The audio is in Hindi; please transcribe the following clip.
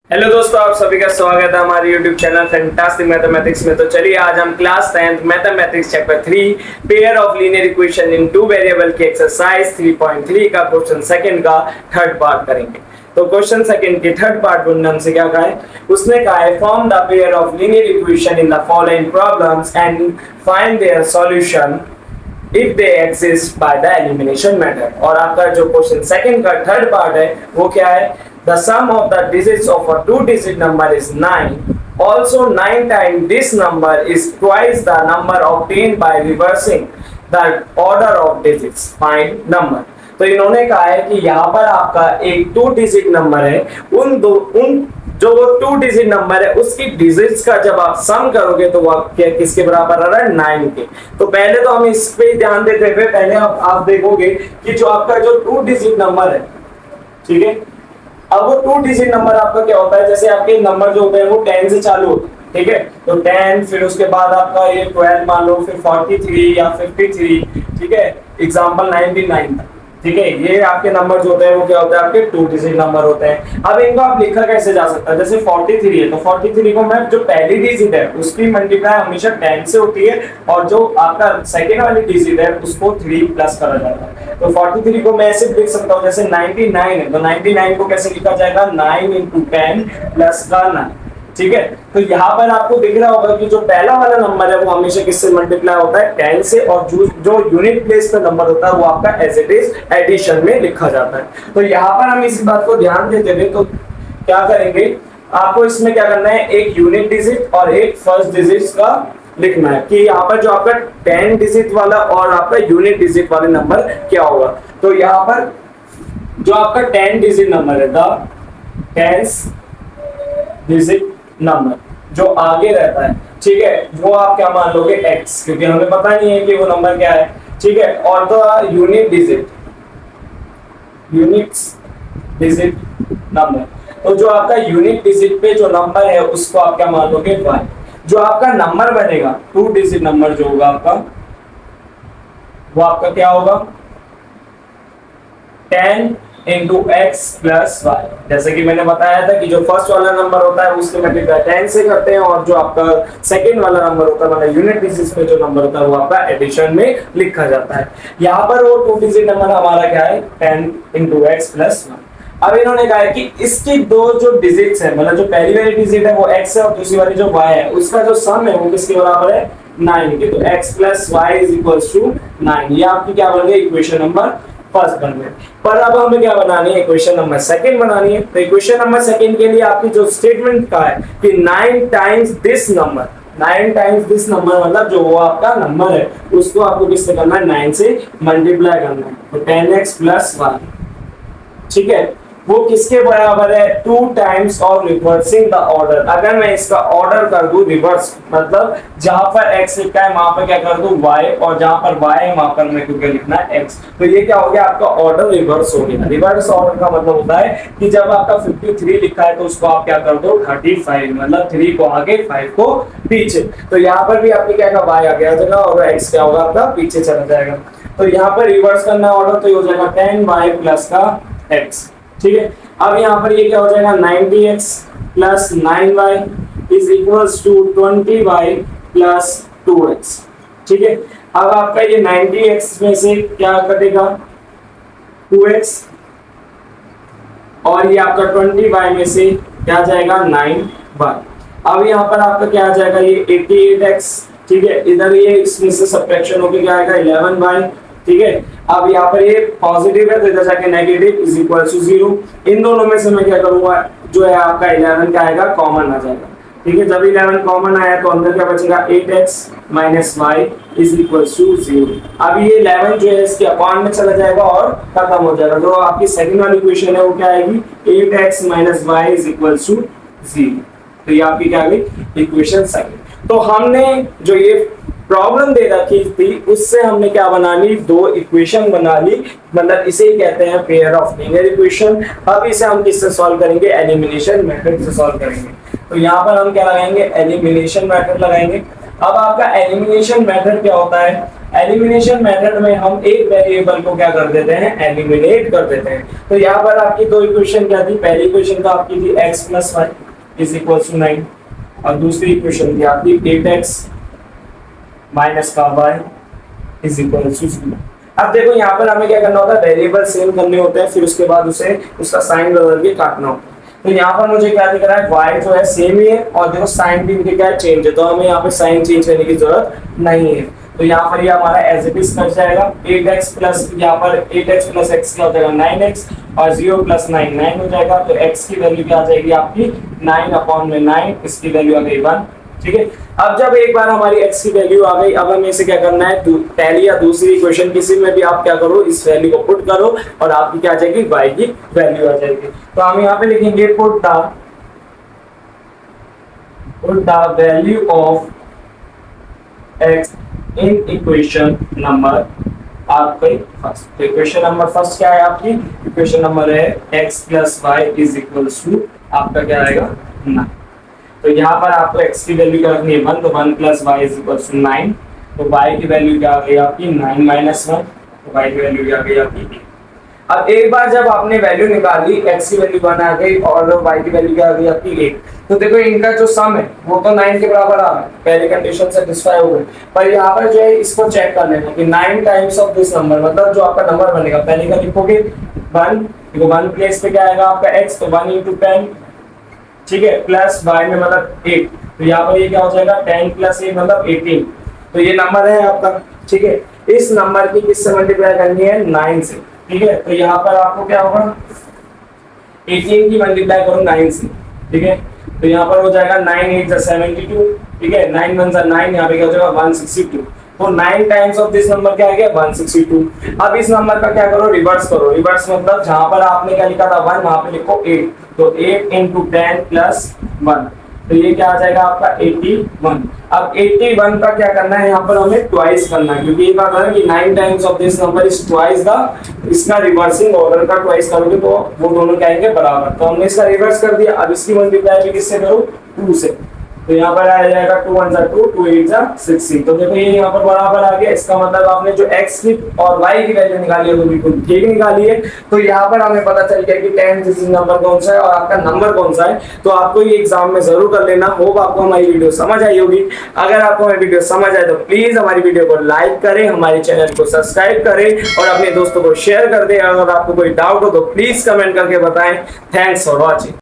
हेलो दोस्तों, आप सभी का स्वागत है हमारे YouTube चैनल फैंटास्टिक मैथमेटिक्स में। तो चलिए आज हम class 10th mathematics chapter 3 pair of linear equation in two variable की एक्सरसाइज 3.3 का क्वेश्चन सेकंड का थर्ड पार्ट करेंगे। तो क्वेश्चन सेकंड के थर्ड पार्ट में हमसे क्या कहा है, उसने कहा है form the pair of linear equation in the following problems and find their solution if they exist by the elimination method. और आपका जो क्वेश्चन सेकंड का थर्ड पार्ट है वो क्या है, the sum of the digits of a two-digit number is 9. Also 9 times this number is twice the number obtained by reversing the order of digits. Find number. तो इन्होंने कहा है कि यहाँ पर आपका एक 2-digit नंबर है, उन जो वो 2-digit नंबर है उसकी डिजिट्स का जब आप सम करोगे तो वो किसके बराबर आ रहा है, 9 के। तो पहले तो हम इस पे ध्यान देते हुए पहले आप देखोगे कि जो आपका जो 2-digit नंबर है, ठीक है, अब वो 2-digit नंबर आपका क्या होता है, जैसे आपके नंबर जो होते हैं वो 10 से चालू होते हैं, ठीक है। तो 10 फिर उसके बाद आपका ये 12 मान लो, फिर 43 या 53, ठीक है, एग्जांपल 99 तक, ठीक है। ये आपके नंबर जो होते हैं वो क्या होते हैं, आपके 2-digit नंबर होते हैं। अब इनको आप लिखा कैसे जा सकता है, जैसे 43 है तो 43 को मैं जो पहली डिजिट है उसकी मल्टीप्लाई हमेशा 10 से होती है और जो आपका सेकेंड वाली डिजिट है उसको 3 प्लस करा जाता है। तो 43 को मैं ऐसे लिख सकता हूँ, जैसे 99 है तो 99 को कैसे लिखा जाएगा, 9 × 10 प्लस का 9, ठीक है। तो यहाँ पर आपको दिख रहा होगा कि जो पहला वाला नंबर है वो हमेशा किससे मल्टीप्लाई होता है, 10 से, और जो यूनिट प्लेस पे नंबर होता है वो आपका एज इट इज एडिशन में लिखा जाता है। तो यहाँ पर हम इस बात को ध्यान देते हुए तो क्या करेंगे, आपको इसमें क्या करना है, एक यूनिट डिजिट और एक फर्स्ट डिजिट का लिखना है कि यहाँ पर जो आपका 10 डिजिट वाला और आपका यूनिट डिजिट वाले नंबर क्या होगा। तो यहाँ पर जो आपका 10 डिजिट नंबर है, द 10th डिजिट नंबर जो आगे रहता है, ठीक है, वो आप क्या मान लोगे, x, क्योंकि हमें पता नहीं है कि वो नंबर क्या है, ठीक है। और तो यूनिट डिजिट नंबर, तो जो आपका यूनिट डिजिट पे जो नंबर है उसको आप क्या मान लोगे, y। जो आपका नंबर बनेगा 2-digit नंबर जो होगा आपका, वो आपका क्या होगा, 10 × x + y। जैसे कि मैंने बताया था कि जो फर्स्ट वाला नंबर होता है उसके मल्टीप्लाई 10 से करते हैं और जो आपका सेकंड वाला नंबर होता है मतलब यूनिट डिजिट पे जो नंबर होता है वो आपका एडिशन में लिखा जाता है। यहाँ पर वो 2-digit नंबर हमारा क्या है, 10 × x + y। अब इन्होंने कहा है कि इसकी दो जो डिजिट्स है, मतलब जो पहली वाली डिजिट है वो x है और दूसरी वाली जो y है उसका जो सम है वो किसके बराबर है, 9 के। तो x + y = 9। ये आपकी क्या बन गई, इक्वेशन नंबर फर्स्ट बन गई। पर अब हमें क्या बनानी है, इक्वेशन नंबर सेकंड बनानी है। तो इक्वेशन नंबर सेकंड के लिए आपकी जो स्टेटमेंट का है कि 9 times this number, 9 times this number मतलब जो वो आपका नंबर है उसको आपको किससे करना है, 9 से मल्टीप्लाई करना है। तो 10x + y, ठीक है, वो किसके बराबर है, 2 times of reversing the order. अगर मैं इसका ऑर्डर कर दूं रिवर्स, मतलब जहां पर x लिखा है वहां पर क्या कर दूं y, और जहां पर y है वहां पर मैं क्योंकि लिखना है x। तो ये क्या हो गया, आपका ऑर्डर रिवर्स हो गया। रिवर्स ऑर्डर का मतलब होता है कि जब आपका 53 लिखा है तो उसको आप क्या कर दो 35, मतलब 3 को आगे 5 को पीछे। तो यहाँ पर भी आपने क्या कहा, y आगे आ जाएगा और x क्या होगा आपका पीछे चला जाएगा। तो यहाँ पर रिवर्स करना ऑर्डर तो हो जाएगा 10y + का x, ठीक है। अब यहाँ पर ये क्या हो जाएगा, 90x + 9y = 20y + 2x, ठीक है। अब आपका ये 90x में से क्या कटेगा, 2x, और ये आपका 20y में से क्या जाएगा, 9y। अब यहाँ पर आपका क्या आ जाएगा, ये 88x, ठीक है। इधर ये इसमें से सब्ट्रैक्शन होकर क्या आएगा, 11y, ठीक है। अब यहाँ पर ये पॉजिटिव है तो इधर जाके नेगेटिव = 0। इन दोनों में से मैं क्या करूंगा, जो है आपका 11 का आएगा कॉमन आ जाएगा, ठीक है। जब 11 कॉमन आया तो अंदर क्या बचेगा, 8x - y = 0। अब ये 11 जो है इसके अपॉन में चला जाएगा और खत्म हो जाएगा। तो आपकी सेकंड वाली इक्वेशन है वो क्या आएगी, 8x - y = 0। तो ये आपकी क्या आ गई, इक्वेशन सेकंड। तो हमने जो ये प्रॉब्लम दे रखी थी उससे हमने क्या बना ली, 2 इक्वेशन बना ली, मतलब इसे ही कहते हैं पेयर ऑफ लीनियर इक्वेशन। अब इसे हम किससे सॉल्व करेंगे, एलिमिनेशन मेथड से सॉल्व करेंगे। तो यहाँ पर हम क्या लगाएंगे, एलिमिनेशन मेथड लगाएंगे। अब आपका एलिमिनेशन मेथड क्या होता है, एलिमिनेशन मेथड में हम एक वेरिएबल को क्या कर देते हैं, एलिमिनेट कर देते हैं। तो यहाँ पर आपकी दो इक्वेशन क्या थी, पहली इक्वेशन तो आपकी थी x + y = 9 और दूसरी इक्वेशन थी आपकी 8x - y = 0। अब देखो यहाँ पर हमें क्या करना होता है, वेरिएबल सेम करने होते हैं, फिर उसके बाद उसे उसका साइन बदल के काटना होता है। तो यहाँ पर मुझे क्या दिख रहा है, y जो है सेम ही है और देखो साइन भी इनके क्या चेंज है, तो हमें यहाँ पे साइन चेंज करने की जरूरत नहीं है। तो यहाँ पर ये हमारा एज इट इज कट जाएगा, 8x प्लस यहाँ पर 8x प्लस x क्या हो जाएगा 9x और 0 + 9 9 हो जाएगा। तो x की वैल्यू क्या आ जाएगी आपकी 9/9, इसकी वैल्यू आ गई 1। ठीक है, अब जब एक बार हमारी x की वैल्यू आ गई, अब हमें इसे क्या करना है, पहली या दूसरी इक्वेशन किसी में भी आप क्या करो, इस वैल्यू को पुट करो और आपकी क्या आ जाएगी, y की वैल्यू आ जाएगी। तो हम यहाँ पे लिखेंगे put the value of x in equation number आपके फर्स्ट। तो इक्वेशन नंबर फर्स्ट क्या है आपकी, इक्वेशन नंबर है x + y = आपका क्या आएगा 9। तो यहाँ पर आपको x की वैल्यू क्या रखनी है 1, तो 1 + y = 9। तो y की वैल्यू क्या आ गई आपकी 9 - 1, तो y की वैल्यू क्या आ गई आपकी 1। अब एक बार जब आपने वैल्यू निकाली, x की वैल्यू 1 आ गई और y की वैल्यू क्या आ गई आपकी 1, तो देखो इनका जो सम है वो तो 9 के बराबर आ रहा है, पहली कंडीशन सेटिस्फाई हो गई। पर यहाँ पर जो है इसको चेक कर लेना कि 9 टाइम्स ऑफ दिस नंबर, मतलब जो आपका नंबर बनेगा पहले का लिखोगे 1, देखो 1 प्लेस पे क्या आएगा आपका x, तो 1 × 10, ठीक है, प्लस y में मतलब 8, तो यहाँ पर ये क्या हो जाएगा 10 + 8 मतलब 18। तो ये नंबर है आपका, ठीक है। इस नंबर की किससे मल्टीप्लाई करनी है, 9 से, ठीक है। तो यहाँ पर आपको क्या होगा 18 की मल्टीप्लाई करो 9 से, ठीक है। तो यहाँ पर हो जाएगा 9 × 8 = 72, ठीक है, 9 × 1 = 9, यहाँ पे क्या हो जाएगा 162। तो 9 टाइम्स ऑफ दिस नंबर क्या आ गया 162। अब इस नंबर का क्या करो, रिवर्स करो। रिवर्स मतलब जहां पर आपने क्या लिखा था 1, वहां पे लिखो 8, तो 8 × 10 + 1, तो ये क्या आ जाएगा आपका 81। अब 81 का क्या करना है, यहाँ पर हमें ट्वाइस करना है, क्योंकि ये बात है कि 9 times of this number is twice the, इसका रिवर्सिंग ऑर्डर का ट्वाइस करोगे तो वो दोनों क्या आएंगे बराबर। तो हमने इसका रिवर्स कर दिया। अब इसकी मल्टीप्लाई भी किससे करो, 2 से, तो यहाँ पर आ जाएगा 2 × 1 = 2, 2 × 8 = 16। तो देखो ये यहाँ पर बराबर आ गया। इसका मतलब आपने जो x की और y की वैल्यू निकाली है वो बिल्कुल ठीक निकाली है। तो यहाँ पर हमें पता चल गया कि 10 डिजिट नंबर कौन सा है और आपका नंबर कौन सा है। तो आपको ये एग्जाम में जरूर कर लेना। होप आपको हमारी वीडियो समझ आई होगी। अगर आपको हमारी वीडियो समझ आए तो प्लीज हमारी वीडियो को लाइक करें, हमारे चैनल को सब्सक्राइब करें और अपने दोस्तों को शेयर कर दें। अगर आपको कोई डाउट हो तो प्लीज कमेंट करके बताएं। Thanks for watching.